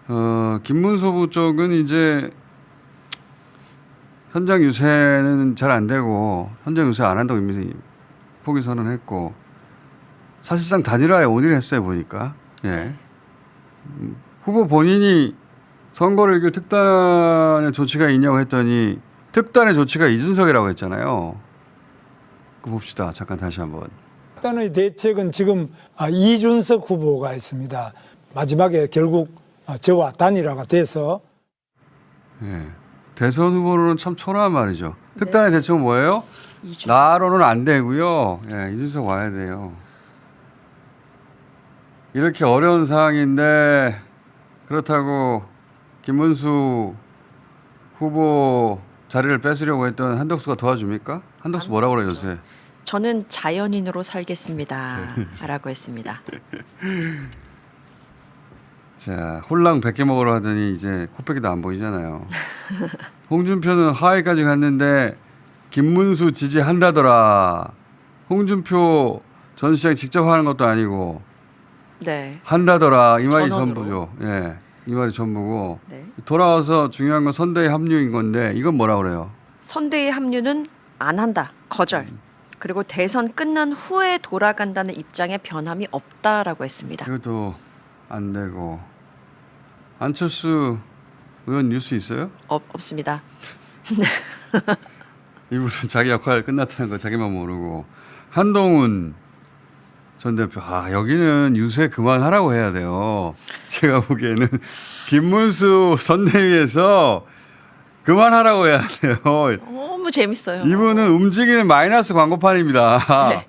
김문수 후보 쪽은 이제 현장 유세는 잘 안 되고 현장 유세 안 한다고 이미 포기 선언했고 사실상 단일화에 온일했어요 보니까. 예. 후보 본인이 선거를 이길 특단의 조치가 있냐고 했더니 특단의 조치가 이준석이라고 했잖아요. 그거 봅시다. 잠깐 다시 한번. 특단의 대책은 지금 이준석 후보가 있습니다. 마지막에 결국 저와 단일화가 돼서. 예. 대선 후보로는 참 초라한 말이죠. 특단의 대책은 뭐예요? 나로는 안 되고요. 예, 이준석 와야 돼요. 이렇게 어려운 상황인데 그렇다고 김문수 후보 자리를 뺏으려고 했던 한덕수가 도와줍니까? 한덕수 뭐라고 그래요 요새? 저는 자연인으로 살겠습니다. 라고 했습니다. 자, 홀랑 100개 먹으러 하더니 이제 코빼기도 안 보이잖아요. 홍준표는 하와이까지 갔는데 김문수 지지한다더라. 홍준표 전 시장 직접 하는 것도 아니고 네. 한다더라. 이 말이 전원으로. 전부죠. 예, 이 말이 전부고. 네. 돌아와서 중요한 건 선대위 합류인 건데 이건 뭐라 그래요? 선대위 합류는 안 한다. 거절. 그리고 대선 끝난 후에 돌아간다는 입장에 변함이 없다라고 했습니다. 이것도 안 되고. 안철수 의원 뉴스 있어요? 없습니다. 이분은 자기 역할 끝났다는 거 자기만 모르고. 한동훈 전 대표, 여기는 유세 그만하라고 해야 돼요. 제가 보기에는 김문수 선대위에서 그만하라고 해야 돼요. 너무 재밌어요. 이분은 움직이는 마이너스 광고판입니다. 네.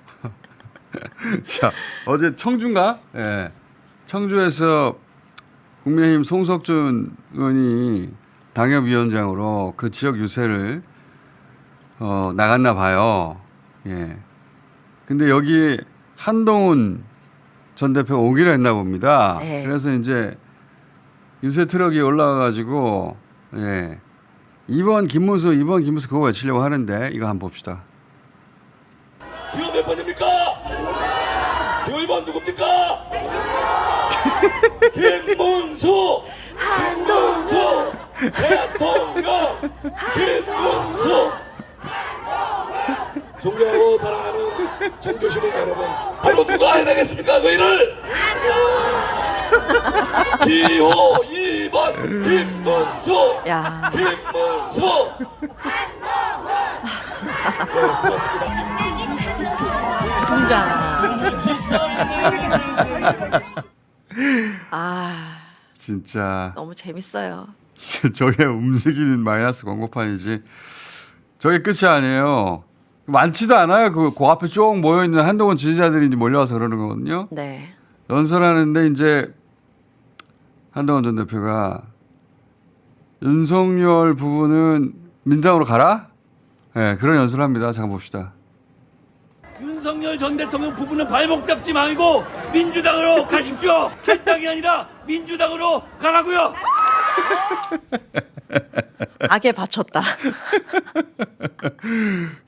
자, 어제 청주인가? 예. 청주에서 국민의힘 송석준 의원이 당협위원장으로 그 지역 유세를 나갔나 봐요. 예. 근데 여기 한동훈 전 대표가 오기로 했나 봅니다. 네. 그래서 이제 유세 트럭이 올라가가지고 예. 2번 김문수 그거 외치려고 하는데 이거 한번 봅시다. 기호 몇 번입니까? 기호 1번 누굽니까? 김문수 대통령 김문수. 존경하고 사랑하는 청주시민 여러분, 바로 누가 해야 되겠습니까? 그 일을 기호 2번 김문수. 야. 김문수. 통장. 진짜 너무 재밌어요. 저게 움직이는 마이너스 광고판이지. 저게 끝이 아니에요. 많지도 않아요. 그 앞에 쭉 모여있는 한동훈 지지자들이 이제 몰려와서 그러는 거거든요. 네. 연설하는데 이제 한동훈 전 대표가 윤석열 부부는 민당으로 가라? 네, 그런 연설을 합니다. 잠깐 봅시다. 윤석열 전 대통령 부부는 발목 잡지 말고 민주당으로 가십시오. 탈당이 아니라 민주당으로 가라고요. 악에 바쳤다.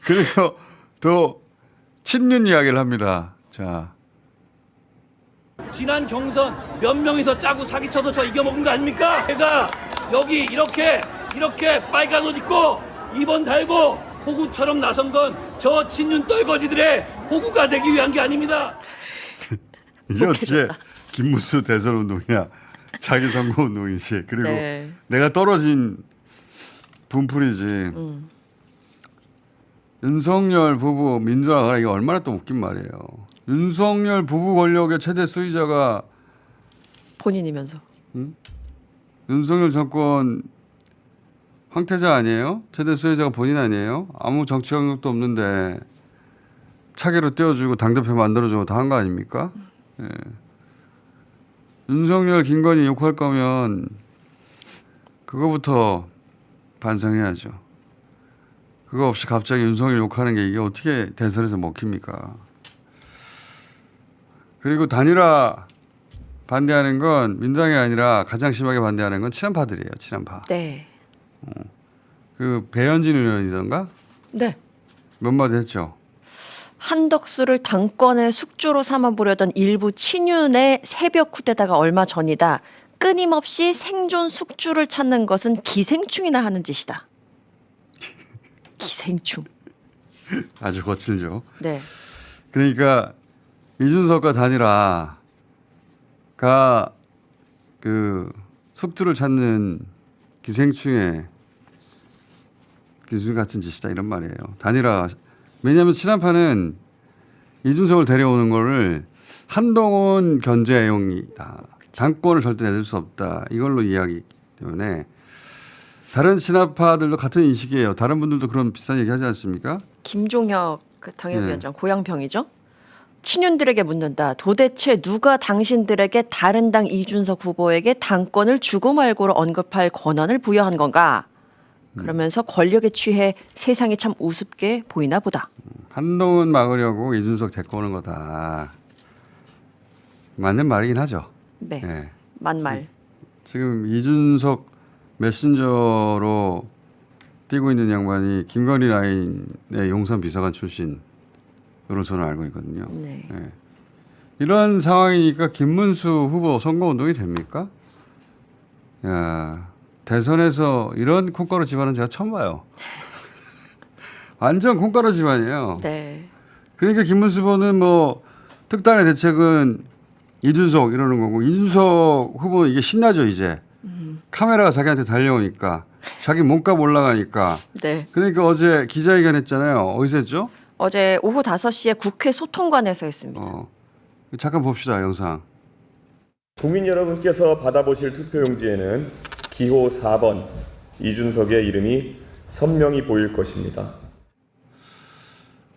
그리고 또 친윤 이야기를 합니다. 자, 지난 경선 몇 명이서 짜고 사기쳐서 저 이겨먹은 거 아닙니까? 제가 여기 이렇게 빨간 옷 입고 2번 달고 호구처럼 나선 건 저 친윤 떨거지들의 호구가 되기 위한 게 아닙니다. 이게 어떻게 김문수 대선 운동이야? 자기 선거 운동이지. 그리고 네. 내가 떨어진 분풀이지. 윤석열 부부 민주당 가라, 이게 얼마나 또 웃긴 말이에요. 윤석열 부부 권력의 최대 수혜자가 본인이면서. 윤석열 정권 황태자 아니에요? 최대 수혜자가 본인 아니에요? 아무 정치 경력도 없는데 차기로 띄워주고 당대표 만들어주고 다 한 거 아닙니까? 예. 윤석열 김건희 욕할 거면 그거부터 반성해야죠. 그거 없이 갑자기 윤석열 욕하는 게 이게 어떻게 대선에서 먹힙니까? 그리고 단일화 반대하는 건 민주당이 아니라 가장 심하게 반대하는 건 친한파들이에요. 친한파. 네. 그 배현진 의원이던가 네. 몇 마디 했죠. 한덕수를 당권의 숙주로 삼아보려던 일부 친윤의 새벽 쿠데타가 얼마 전이다. 끊임없이 생존 숙주를 찾는 것은 기생충이나 하는 짓이다. 기생충. 아주 거칠죠. 네. 그러니까 이준석과 단일화가 그 숙주를 찾는 기생충의 기술 같은 짓이다 이런 말이에요. 단일화. 왜냐하면 친한파는 이준석을 데려오는 거를 한동훈 견제용이다. 당권을 절대 내줄 수 없다. 이걸로 이야기하기 때문에 다른 친한파들도 같은 인식이에요. 다른 분들도 그런 비슷한 얘기 하지 않습니까? 김종혁 그 당협위원장 고양평이죠. 친윤들에게 묻는다. 도대체 누가 당신들에게 다른 당 이준석 후보에게 당권을 주고 말고를 언급할 권한을 부여한 건가? 그러면서 권력에 취해 세상이 참 우습게 보이나 보다. 한동훈 막으려고 이준석 데리고 오는 거다. 맞는 말이긴 하죠. 네. 예. 만말. 지금 이준석 메신저로 뛰고 있는 양반이 김건희 라인의 용산 비서관 출신으로 저는 알고 있거든요. 네. 예. 이런 상황이니까 김문수 후보 선거운동이 됩니까? 야, 대선에서 이런 콩가루 집안은 제가 처음 봐요. 완전 콩가루 집안이에요. 네. 그러니까 김문수 후보는 뭐 특단의 대책은 이준석 이러는 거고 이준석 후보는 이게 신나죠 이제. 카메라가 자기한테 달려오니까 자기 몸값 올라가니까. 네. 그러니까 어제 기자회견 했잖아요. 어디서 했죠? 어제 오후 5시에 국회 소통관에서 했습니다. 잠깐 봅시다 영상. 국민 여러분께서 받아보실 투표용지에는 기호 4번 이준석의 이름이 선명히 보일 것입니다.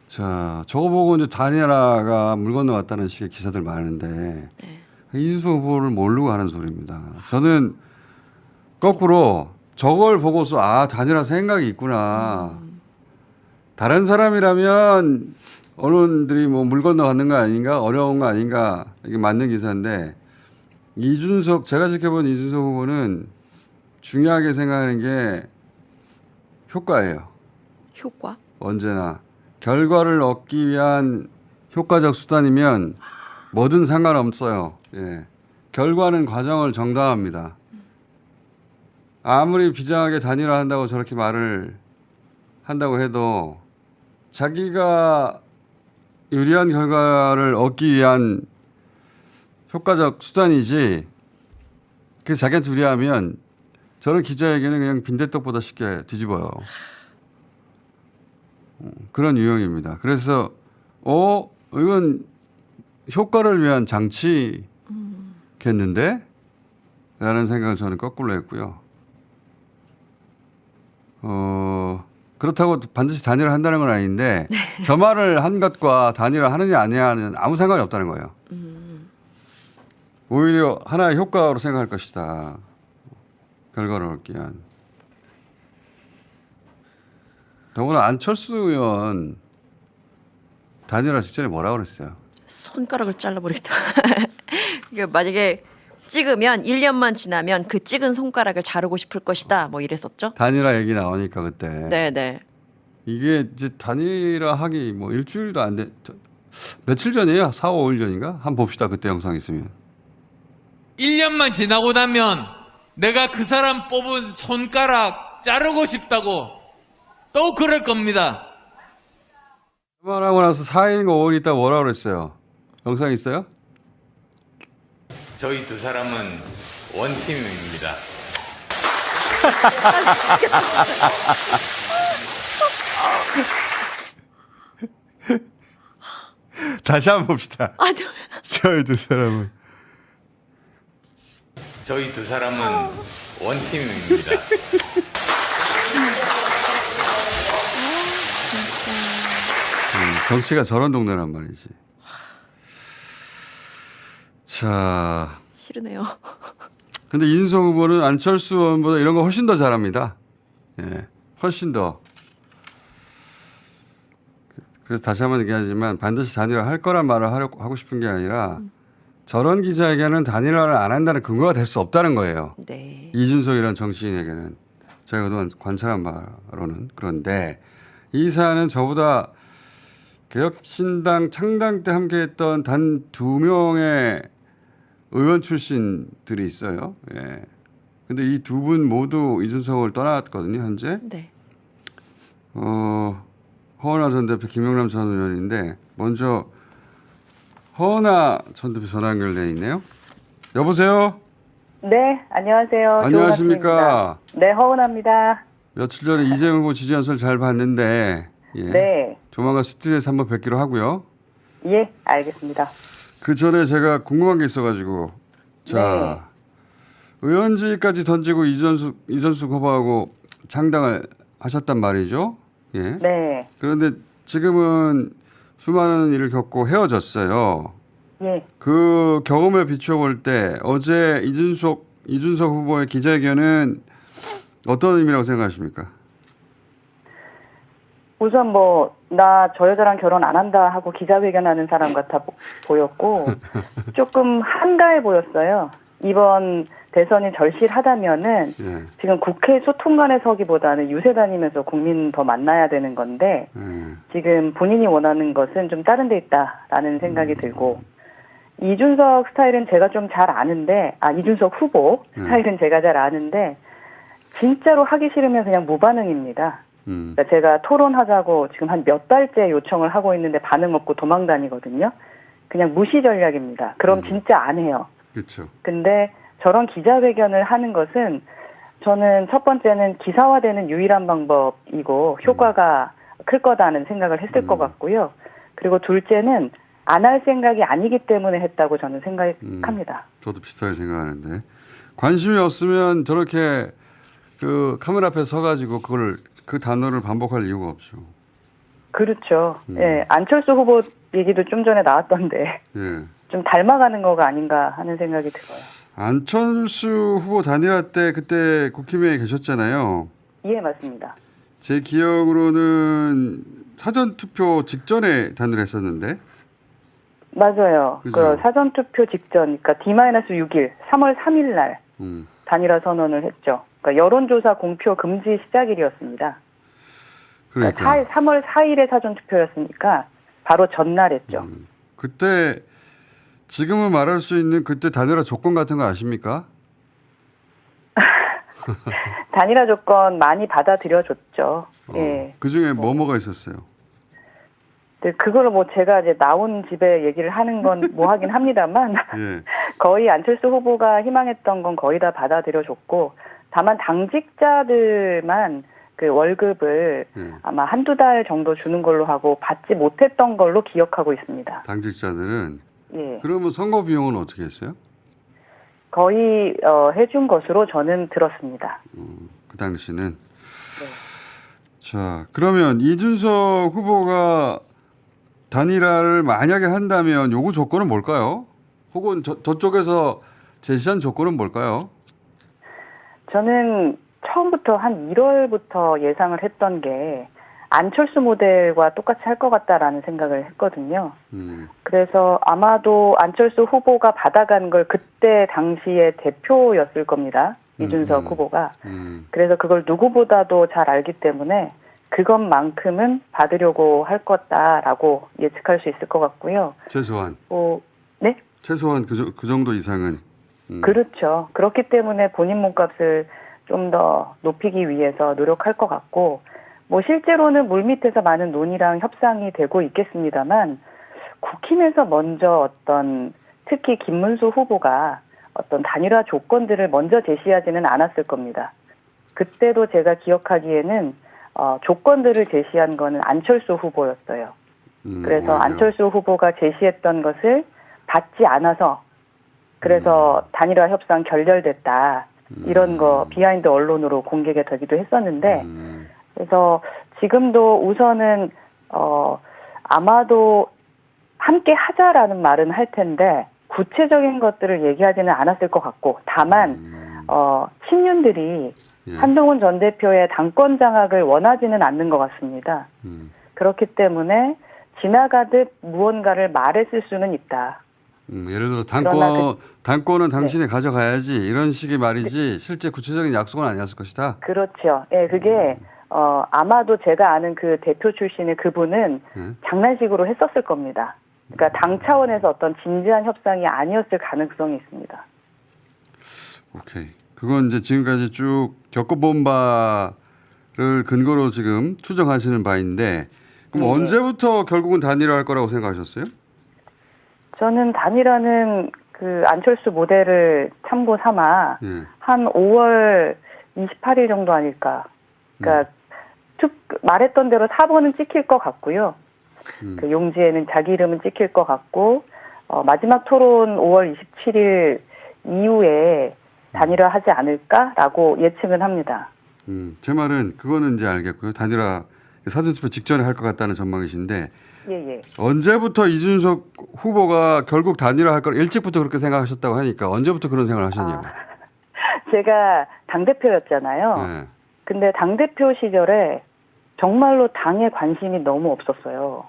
자, 저거 보고 이제 단일화가 물 건너왔다는 식의 기사들 많은데 이준석 후보를 모르고 하는 소리입니다. 저는 거꾸로 저걸 보고서 아 단일화 생각이 있구나. 다른 사람이라면 언론들이 뭐 물 건너갔는 거 아닌가 어려운 거 아닌가 이게 맞는 기사인데 이준석 제가 지켜본 이준석 후보는 중요하게 생각하는 게 효과예요. 효과? 언제나 결과를 얻기 위한 효과적 수단이면 뭐든 상관없어요. 예. 결과는 과정을 정당합니다. 아무리 비장하게 단일화한다고 저렇게 말을 한다고 해도 자기가 유리한 결과를 얻기 위한 효과적 수단이지 그게 자기한테 유리하면 저런 기자에게는 그냥 빈대떡보다 쉽게 뒤집어요. 그런 유형입니다. 그래서 이건 효과를 위한 장치겠는데? 라는 생각을 저는 거꾸로 했고요. 그렇다고 반드시 단일화 한다는 건 아닌데 저 말을 한 것과 단일화 하느냐 아니냐는 아무 상관이 없다는 거예요. 오히려 하나의 효과로 생각할 것이다. 결과를 얻기 위한. 더구나 안철수 의원 단일화 직전에 뭐라고 그랬어요? 손가락을 잘라버리겠다. 그러니까 만약에 찍으면 1년만 지나면 그 찍은 손가락을 자르고 싶을 것이다. 뭐 이랬었죠. 단일화 얘기 나오니까 그때. 네네. 이게 이제 단일화 하기 뭐 일주일도 안 돼. 며칠 전이에요? 4, 5일 전인가? 한번 봅시다. 그때 영상 있으면. 1년만 지나고 나면 내가 그 사람 뽑은 손가락 자르고 싶다고 또 그럴 겁니다. 그만하고 나서 4일인가 5일 있다 뭐라고 그랬어요? 영상 있어요? 저희 두 사람은 원팀입니다. 다시 한번 봅시다. 저희 두 사람은. 저희 두 사람은 원팀입니다. 정치가 저런 동네란 말이지. 자, 싫으네요. 근데 이준석 후보는 안철수 의원보다 이런 거 훨씬 더 잘합니다. 예, 훨씬 더. 그래서 다시 한번 얘기하지만 반드시 단일화 할 거란 말을 하고 싶은 게 아니라 저런 기자에게는 단일화를 안 한다는 근거가 될 수 없다는 거예요. 네. 이준석이라는 정치인에게는 제가 그동안 관찰한 바로는. 그런데 이 사안은 저보다 개혁신당 창당 때 함께했던 단 2명의 의원 출신들이 있어요. 예. 근데 이 두 분 모두 이준석을 떠났거든요, 현재. 네. 허은하 전 대표, 김영남 전 의원인데 먼저 허은하 전 대표 전화 연결돼 있네요. 여보세요. 네, 안녕하세요. 안녕하십니까. 네, 허은합니다. 며칠 전에 이재명 후보 지지 연설 잘 봤는데 예. 네, 조만간 스튜디오에서 한번 뵙기로 하고요. 예, 알겠습니다. 그 전에 제가 궁금한 게 있어가지고 자 의원직까지 던지고 이전수 후보하고 창당을 하셨단 말이죠. 예. 네, 그런데 지금은 수많은 일을 겪고 헤어졌어요. 예. 그 경험을 비추어 볼 때 어제 이준석 후보의 기자회견은 어떤 의미라고 생각하십니까? 우선 저 여자랑 결혼 안 한다 하고 기자회견하는 사람 같아 보였고, 조금 한가해 보였어요. 이번 대선이 절실하다면은 예. 지금 국회 소통관에 서기보다는 유세 다니면서 국민 더 만나야 되는 건데, 지금 본인이 원하는 것은 좀 다른 데 있다라는 생각이 들고, 이준석 스타일은 제가 좀 잘 아는데, 이준석 후보 스타일은 제가 잘 아는데, 진짜로 하기 싫으면 그냥 무반응입니다. 그러니까 제가 토론하자고 지금 한 몇 달째 요청을 하고 있는데 반응 없고 도망 다니거든요. 그냥 무시 전략입니다. 그럼 진짜 안 해요. 그렇죠. 근데 저런 기자회견을 하는 것은 저는 첫 번째는 기사화되는 유일한 방법이고 효과가 클 거다는 생각을 했을 것 같고요. 그리고 둘째는 안 할 생각이 아니기 때문에 했다고 저는 생각합니다. 저도 비슷하게 생각하는데 관심이 없으면 저렇게 그 카메라 앞에 서가지고 그 단어를 반복할 이유가 없죠. 그렇죠. 예, 안철수 후보 얘기도 좀 전에 나왔던데 예. 좀 닮아가는 거가 아닌가 하는 생각이 들어요. 안철수 후보 단일화 때 그때 국힘에 계셨잖아요. 예, 맞습니다. 제 기억으로는 사전 투표 직전에 단일했었는데. 맞아요. 그죠? 그 사전투표 직전, 그러니까 D-6일, 3월 3일 날 단일화 선언을 했죠. 그러니까 여론조사 공표 금지 시작일이었습니다. 그러니까 3월 4일에 사전투표였으니까 바로 전날 했죠. 그때 지금은 말할 수 있는 그때 단일화 조건 같은 거 아십니까? 단일화 조건 많이 받아들여줬죠. 예. 그 중에 뭐가 있었어요? 네, 그거를 제가 이제 나온 집에 얘기를 하는 건 하긴 합니다만, 예. 거의 안철수 후보가 희망했던 건 거의 다 받아들여줬고, 다만 당직자들만 그 월급을 아마 한두 달 정도 주는 걸로 하고 받지 못했던 걸로 기억하고 있습니다. 당직자들은? 예. 그러면 선거 비용은 어떻게 했어요? 거의 해준 것으로 저는 들었습니다. 그 당시는? 자, 그러면 이준석 후보가 단일화를 만약에 한다면 요구 조건은 뭘까요? 혹은 저쪽에서 제시한 조건은 뭘까요? 저는 처음부터 한 1월부터 예상을 했던 게 안철수 모델과 똑같이 할 것 같다라는 생각을 했거든요. 그래서 아마도 안철수 후보가 받아간 걸 그때 당시에 대표였을 겁니다. 이준석 후보가. 그래서 그걸 누구보다도 잘 알기 때문에 그것만큼은 받으려고 할 거다라고 예측할 수 있을 것 같고요. 최소한. 네? 최소한 그 정도 이상은. 그렇죠. 그렇기 때문에 본인 몸값을 좀 더 높이기 위해서 노력할 것 같고, 실제로는 물밑에서 많은 논의랑 협상이 되고 있겠습니다만, 국힘에서 먼저 특히 김문수 후보가 어떤 단일화 조건들을 먼저 제시하지는 않았을 겁니다. 그때도 제가 기억하기에는 조건들을 제시한 거는 안철수 후보였어요. 그래서 오히려. 안철수 후보가 제시했던 것을 받지 않아서 그래서 단일화 협상 결렬됐다. 이런 거 비하인드 언론으로 공개가 되기도 했었는데 그래서 지금도 우선은 아마도 함께 하자라는 말은 할 텐데 구체적인 것들을 얘기하지는 않았을 것 같고 다만 친윤들이 한동훈 전 대표의 당권 장악을 원하지는 않는 것 같습니다. 그렇기 때문에 지나가듯 무언가를 말했을 수는 있다. 예를 들어서 당권은 당신이 가져가야지 이런 식의 말이지 실제 구체적인 약속은 아니었을 것이다. 그렇죠. 예, 그게 아마도 제가 아는 그 대표 출신의 그분은 장난식으로 했었을 겁니다. 그러니까 당 차원에서 어떤 진지한 협상이 아니었을 가능성이 있습니다. 오케이. 그건 이제 지금까지 쭉 겪어본 바를 근거로 지금 추정하시는 바인데 그럼 네. 언제부터 결국은 단일화할 거라고 생각하셨어요? 저는 단일화는 그 안철수 모델을 참고 삼아 예. 한 5월 28일 정도 아닐까. 그러니까 말했던 대로 4번은 찍힐 것 같고요. 그 용지에는 자기 이름은 찍힐 것 같고 마지막 토론 5월 27일 이후에 단일화하지 않을까라고 예측은 합니다. 제 말은 그거는 이제 알겠고요. 단일화 사전투표 직전에 할 것 같다는 전망이신데 예. 언제부터 이준석 후보가 결국 단일화할 걸 일찍부터 그렇게 생각하셨다고 하니까 언제부터 그런 생각을 하셨냐고. 제가 당대표였잖아요. 네. 근데 당대표 시절에 정말로 당에 관심이 너무 없었어요.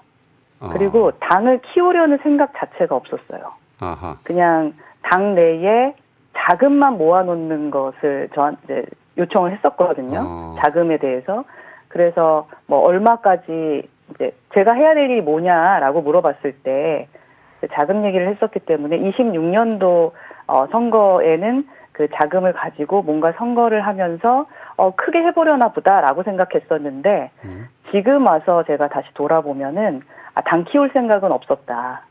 그리고 당을 키우려는 생각 자체가 없었어요. 아하. 그냥 당 내에 자금만 모아놓는 것을 저한테 요청을 했었거든요. 자금에 대해서. 그래서 뭐 얼마까지 이제 제가 해야 될 일이 뭐냐라고 물어봤을 때 자금 얘기를 했었기 때문에 26년도 선거에는 그 자금을 가지고 뭔가 선거를 하면서 크게 해보려나 보다라고 생각했었는데 지금 와서 제가 다시 돌아보면은 당 키울 생각은 없었다.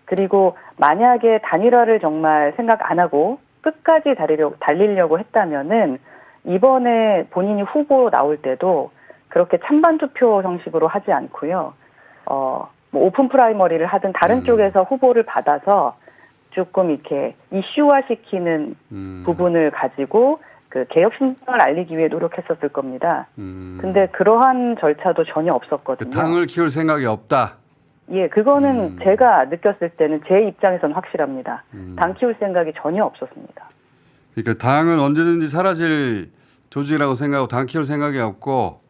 그리고 만약에 단일화를 정말 생각 안 하고 끝까지 달리려고 했다면은 이번에 본인이 후보로 나올 때도 그렇게 찬반 투표 형식으로 하지 않고요. 뭐 오픈 프라이머리를 하든 다른 쪽에서 후보를 받아서 조금 이렇게 이슈화시키는 부분을 가지고 그 개혁 신당을 알리기 위해 노력했었을 겁니다. 근데 그러한 절차도 전혀 없었거든요. 당을 키울 생각이 없다. 예, 그거는 제가 느꼈을 때는 제 입장에서는 확실합니다. 당 키울 생각이 전혀 없었습니다. 그러니까 당은 언제든지 사라질 조직이라고 생각하고 당 키울 생각이 없고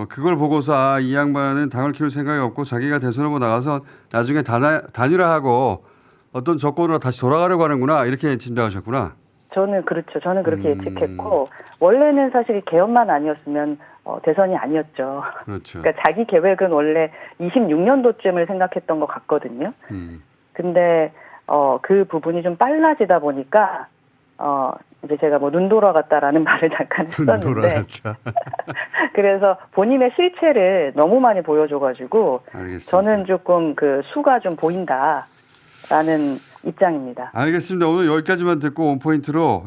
그걸 보고서 이 양반은 당을 키울 생각이 없고 자기가 대선 후보 나가서 나중에 단일화하고 어떤 조건으로 다시 돌아가려고 하는구나 이렇게 짐작하셨구나. 저는 그렇죠. 저는 그렇게 예측했고 원래는 사실 개헌만 아니었으면 대선이 아니었죠. 그렇죠. 그러니까 자기 계획은 원래 26년도쯤을 생각했던 것 같거든요. 근데 그 부분이 좀 빨라지다 보니까 이제 제가 뭐 눈 돌아갔다라는 말을 잠깐 했었는데 그래서 본인의 실체를 너무 많이 보여줘가지고 알겠습니다. 저는 조금 그 수가 좀 보인다라는 입장입니다. 알겠습니다. 오늘 여기까지만 듣고 원포인트로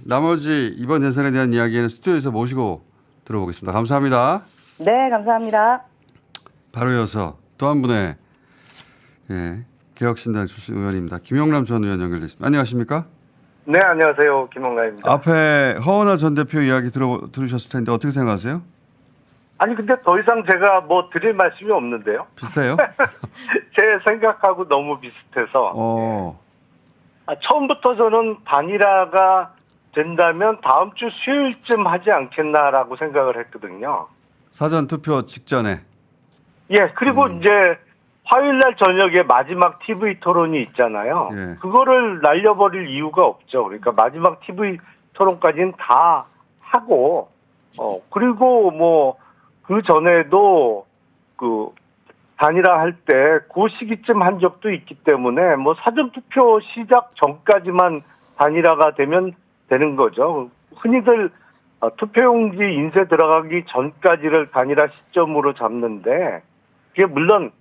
나머지 이번 대선에 대한 이야기는 스튜디오에서 모시고 들어보겠습니다. 감사합니다. 네, 감사합니다. 바로 이어서 또 한 분의 개혁신당 출신 의원입니다. 김영남 전 의원 연결됐습니다. 안녕하십니까? 네, 안녕하세요. 김홍라입니다. 앞에 허은하 전 대표 이야기 들으셨을 텐데 어떻게 생각하세요? 아니, 근데 더 이상 제가 뭐 드릴 말씀이 없는데요. 비슷해요? 제 생각하고 너무 비슷해서. 처음부터 저는 단일화가 된다면 다음 주 수요일쯤 하지 않겠나라고 생각을 했거든요. 사전 투표 직전에. 예, 그리고 이제 화요일날 저녁에 마지막 TV 토론이 있잖아요. 예. 그거를 날려버릴 이유가 없죠. 그러니까 마지막 TV 토론까지는 다 하고, 그리고 뭐, 그 전에도 그 단일화 할 때 그 시기쯤 한 적도 있기 때문에 뭐 사전투표 시작 전까지만 단일화가 되면 되는 거죠. 흔히들 투표용지 인쇄 들어가기 전까지를 단일화 시점으로 잡는데 그게 물론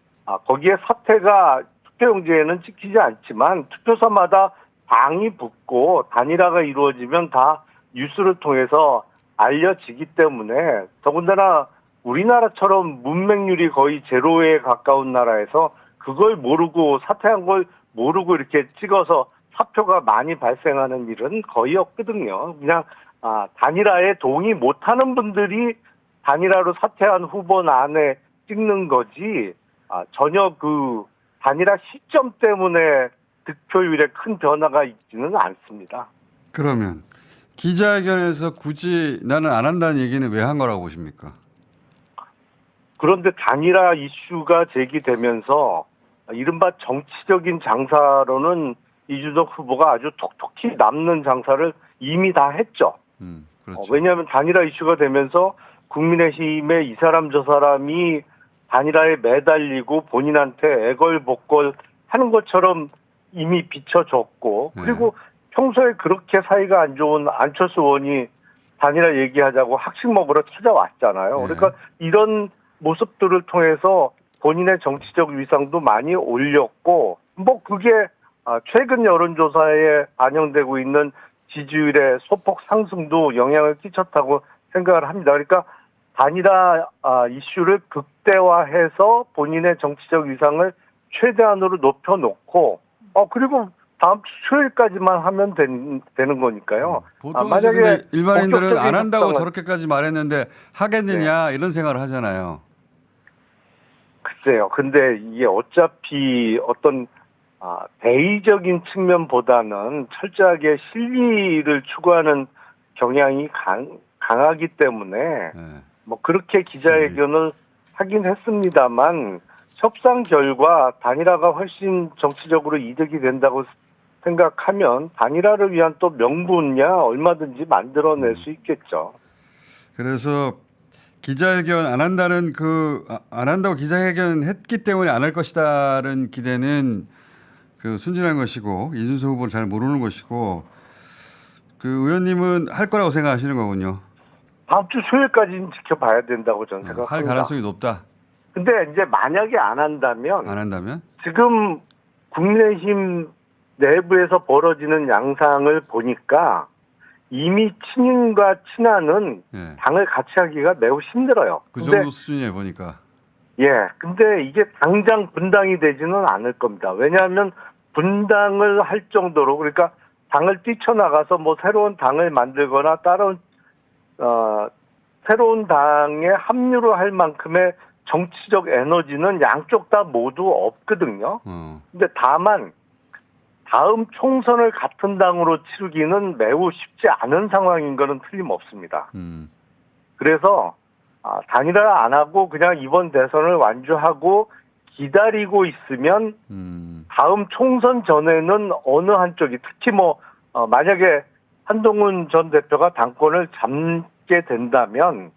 거기에 사태가 투표용지에는 찍히지 않지만 투표소마다 방이 붙고 단일화가 이루어지면 다 뉴스를 통해서 알려지기 때문에 더군다나 우리나라처럼 문맹률이 거의 제로에 가까운 나라에서 그걸 모르고 사퇴한 걸 모르고 이렇게 찍어서 사표가 많이 발생하는 일은 거의 없거든요. 그냥 단일화에 동의 못하는 분들이 단일화로 사퇴한 후보안에 찍는 거지 전혀 그 단일화 시점 때문에 득표율에 큰 변화가 있지는 않습니다. 그러면 기자회견에서 굳이 나는 안 한다는 얘기는 왜 한 거라고 보십니까? 그런데 단일화 이슈가 제기되면서 이른바 정치적인 장사로는 이준석 후보가 아주 톡톡히 남는 장사를 이미 다 했죠. 그렇죠. 왜냐하면 단일화 이슈가 되면서 국민의힘에 이 사람 저 사람이 단일화에 매달리고 본인한테 애걸복걸 하는 것처럼 이미 비춰줬고 그리고 평소에 그렇게 사이가 안 좋은 안철수 의원이 단일화 얘기하자고 학식 먹으러 찾아왔잖아요. 그러니까 이런 모습들을 통해서 본인의 정치적 위상도 많이 올렸고 뭐 그게 최근 여론조사에 반영되고 있는 지지율의 소폭 상승도 영향을 끼쳤다고 생각을 합니다. 그러니까 단일화 이슈를 극대화해서 본인의 정치적 위상을 최대한으로 높여놓고 그리고 다음 주 수요일까지만 하면 되는 거니까요. 보통 만약에 근데 일반인들은 안 한다고 협상을- 저렇게까지 말했는데 하겠느냐 이런 생각을 하잖아요. 글쎄요. 근데 이게 어차피 어떤 대의적인 측면보다는 철저하게 실리를 추구하는 경향이 강하기 때문에 뭐 그렇게 기자회견을 하긴 했습니다만 협상 결과 단일화가 훨씬 정치적으로 이득이 된다고 생각하면 단일화를 위한 또 명분이야 얼마든지 만들어낼 수 있겠죠. 그래서 기자회견 안 한다고 기자회견 했기 때문에 안 할 것이다라는 기대는 그 순진한 것이고 이준석 후보를 잘 모르는 것이고 그 의원님은 할 거라고 생각하시는 거군요. 다음 주 수요일까지는 지켜봐야 된다고 저는 생각합니다. 할 가능성이 높다. 근데 이제 만약에 안 한다면 지금 국민의힘 내부에서 벌어지는 양상을 보니까 이미 친윤과 친한은 당을 같이 하기가 매우 힘들어요. 그 정도 수준이에요 보니까. 근데 이게 당장 분당이 되지는 않을 겁니다. 왜냐하면 분당을 할 정도로 그러니까 당을 뛰쳐나가서 뭐 새로운 당을 만들거나 다른 새로운 당에 합류를 할 만큼의 정치적 에너지는 양쪽 다 모두 없거든요. 근데 다만 다음 총선을 같은 당으로 치르기는 매우 쉽지 않은 상황인 것은 틀림없습니다. 그래서 단일화 안 하고 그냥 이번 대선을 완주하고 기다리고 있으면 다음 총선 전에는 어느 한쪽이 특히 만약에 한동훈 전 대표가 당권을 잡게 된다면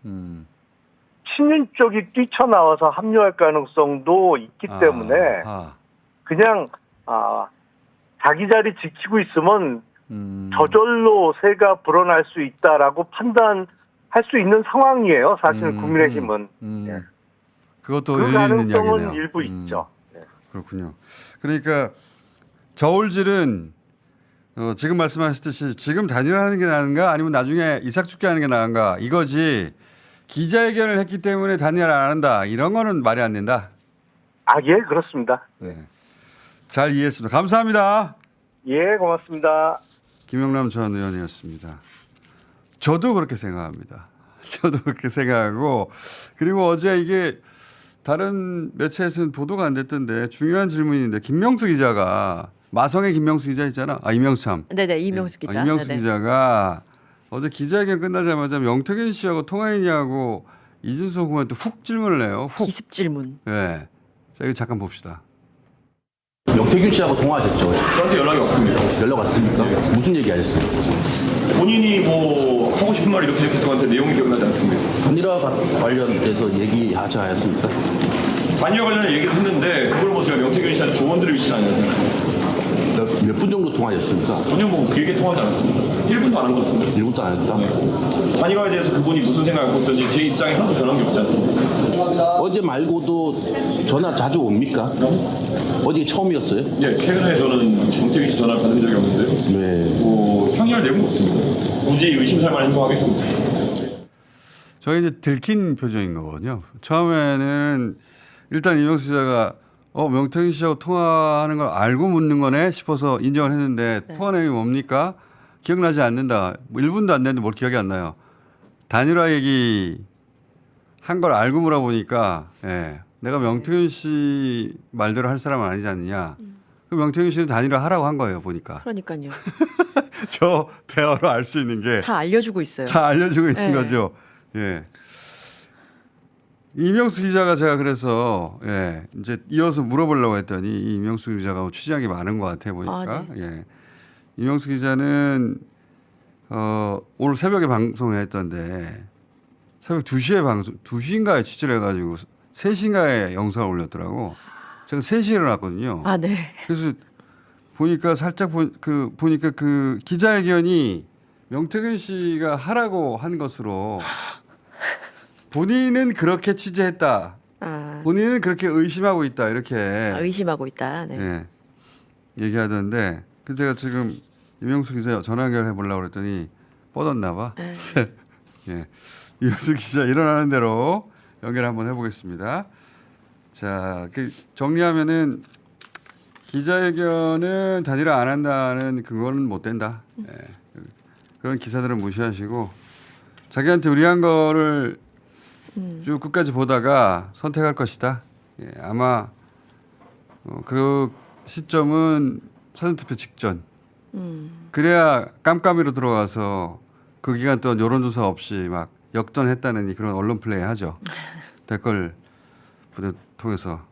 친윤 쪽이 뛰쳐나와서 합류할 가능성도 있기 때문에 그냥 자기 자리 지키고 있으면 저절로 새가 불어날 수 있다라고 판단할 수 있는 상황이에요. 사실 국민의힘은. 그것도 그 일리 있는 가능성은 이야기네요. 일부 있죠. 그렇군요. 그러니까 저울질은 지금 말씀하셨듯이 지금 단일화하는 게 나은가 아니면 나중에 이삭죽게 하는 게 나은가 이거지 기자회견을 했기 때문에 단일화 안 한다 이런 거는 말이 안 된다. 예, 그렇습니다. 잘 이해했습니다. 감사합니다. 예, 고맙습니다. 김영남 전 의원이었습니다. 저도 그렇게 생각합니다. 저도 그렇게 생각하고 그리고 어제 이게 다른 매체에서는 보도가 안 됐던데 중요한 질문인데 김명수 기자가 마성의 김명수 기자 있잖아. 이명수 참. 네네 이명수 기자. 이명수 네네. 기자가 어제 기자회견 끝나자마자 명태균 씨하고 통화했냐고 이준석 후보한테 훅 질문을 해요. 훅. 기습 질문. 네. 자 이거 잠깐 봅시다. 명태균 씨하고 통화하셨죠? 저한테 연락이 왔습니다. 연락 왔습니까? 무슨 얘기 하셨어요? 본인이 뭐 하고 싶은 말 이렇게 했던 건데 내용이 기억나지 않습니다. 단일화 관련돼서 얘기하지 않았습니까? 단일화 관련해 얘기를 했는데 그걸 뭐 제가 명태균 씨한테 조언들을 위치 아니라고 생각합니다. 몇 분 정도 통화하셨습니까? 전혀 뭐 길게 통하지 않았습니다. 1분도 안 한 것 같습니다. 1분도 안 했다? 단일화에 대해서 그분이 무슨 생각을 갖고 있던지 제 입장에 하나도 변한 게 없지 않습니다. 어제 말고도 전화 자주 옵니까? 어제 처음이었어요? 예, 최근에 저는 명태균 씨 전화를 받은 적이 없는데요. 네. 뭐 상의할 내용은 없습니다. 굳이 의심살 만한 행동하겠습니다. 저희 이제 들킨 표정인 거거든요. 처음에는 일단 이명수 기자가 명태균 씨하고 통화하는 걸 알고 묻는 거네 싶어서 인정을 했는데 통화 내용이 뭡니까? 기억나지 않는다. 뭐 1분도 안 됐는데 뭘 기억이 안 나요. 단일화 얘기 한 걸 알고 물어보니까 내가 명태균 씨 말대로 할 사람은 아니지 않느냐. 그 명태균 씨는 단일화 하라고 한 거예요. 보니까. 그러니까요. 저 대화로 알 수 있는 게 다 알려주고 있어요. 다 알려주고 있는 거죠. 예. 이명수 기자가 제가 그래서 이제 이어서 물어보려고 했더니 이 이명수 기자가 취재한 게 많은 것 같아 보니까 이명수 기자는 오늘 새벽에 방송을 했던데 새벽 2시에 2시인가에 취재를 해가지고 3시인가에 영상을 올렸더라고. 제가 3시에 일어났거든요. 아, 네. 그래서 보니까 살짝 보니까 그 기자회견이 명태균 씨가 하라고 한 것으로 본인은 그렇게 취재했다. 아, 본인은 그렇게 의심하고 있다. 이렇게 의심하고 있다. 네. 예, 얘기하던데 그래서 제가 지금 이명수 기자 전화 연결해 보려고 그랬더니 뻗었나 봐. 네. 예. 이명수 기자 일어나는 대로 연결 한번 해보겠습니다. 자, 정리하면은 기자회견은 단일화 안 한다는 그거는 못 된다. 예. 그런 기사들은 무시하시고 자기한테 유리한 거를 쭉 끝까지 보다가 선택할 것이다. 예. 아마 그 시점은 사전투표 직전. 그래야 깜깜이로 들어가서 그 기간 동안 여론조사 없이 막 역전했다는 그런 언론 플레이 하죠. 댓글 부대 통해서.